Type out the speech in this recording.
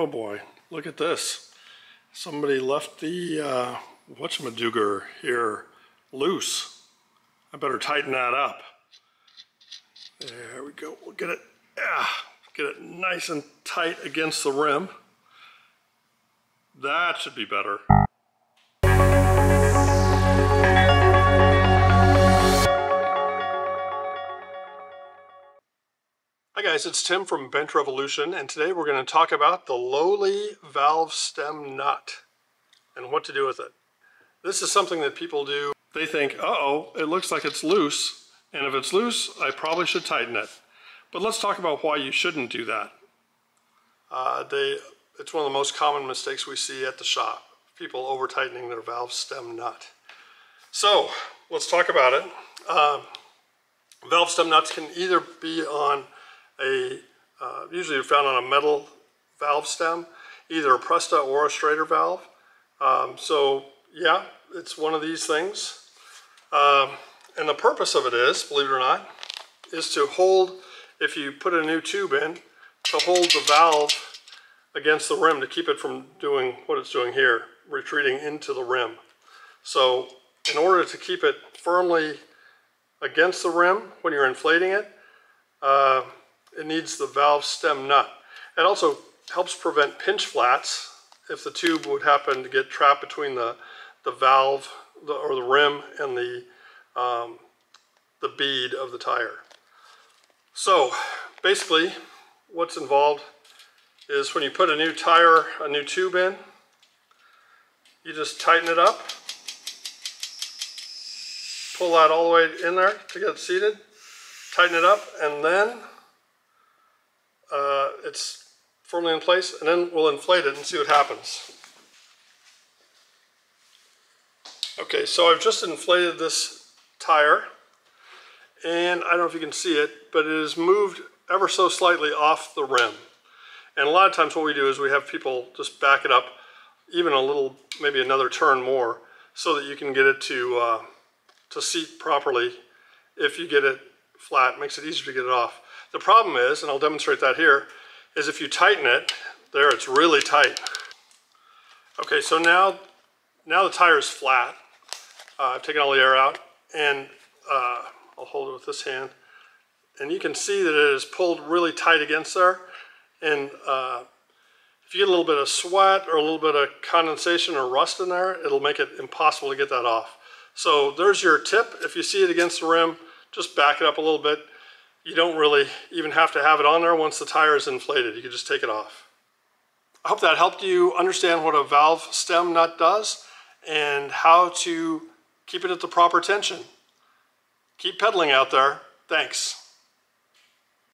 Oh boy, look at this. Somebody left the whatchamadooger here loose. I better tighten that up. There we go. We'll get it, get it nice and tight against the rim. That should be better. Hi guys, it's Tim from Bent Revolution, and today we're going to talk about the lowly valve stem nut and what to do with it. This is something that people do. They think, uh-oh, it looks like it's loose, and if it's loose, I probably should tighten it. But let's talk about why you shouldn't do that. It's one of the most common mistakes we see at the shop, people over-tightening their valve stem nut. So, let's talk about it. Valve stem nuts can either be on usually found on a metal valve stem, either a Presta or a Schrader valve. So yeah, it's one of these things. And the purpose of it is, believe it or not, is to hold, if you put a new tube in, to hold the valve against the rim to keep it from doing what it's doing here, retreating into the rim. So in order to keep it firmly against the rim when you're inflating it, it needs the valve stem nut. It also helps prevent pinch flats if the tube would happen to get trapped between the valve or the rim and the bead of the tire. So basically what's involved is when you put a new tire, a new tube in, you just tighten it up, pull that all the way in there to get it seated, tighten it up, and then it's firmly in place, and then we'll inflate it and see what happens. Okay, so I've just inflated this tire, and I don't know if you can see it, but it is moved ever so slightly off the rim. And a lot of times what we do is we have people just back it up even a little, maybe another turn more, so that you can get it to seat properly. If you get it flat, it makes it easier to get it off. The problem is, and I'll demonstrate that here, is if you tighten it, there it's really tight. Okay, so now the tire is flat. I've taken all the air out, and I'll hold it with this hand. And you can see that it is pulled really tight against there. And if you get a little bit of sweat or a little bit of condensation or rust in there, it'll make it impossible to get that off. So there's your tip. If you see it against the rim, just back it up a little bit. You don't really even have to have it on there once the tire is inflated. You can just take it off. I hope that helped you understand what a valve stem nut does and how to keep it at the proper tension. Keep pedaling out there. Thanks.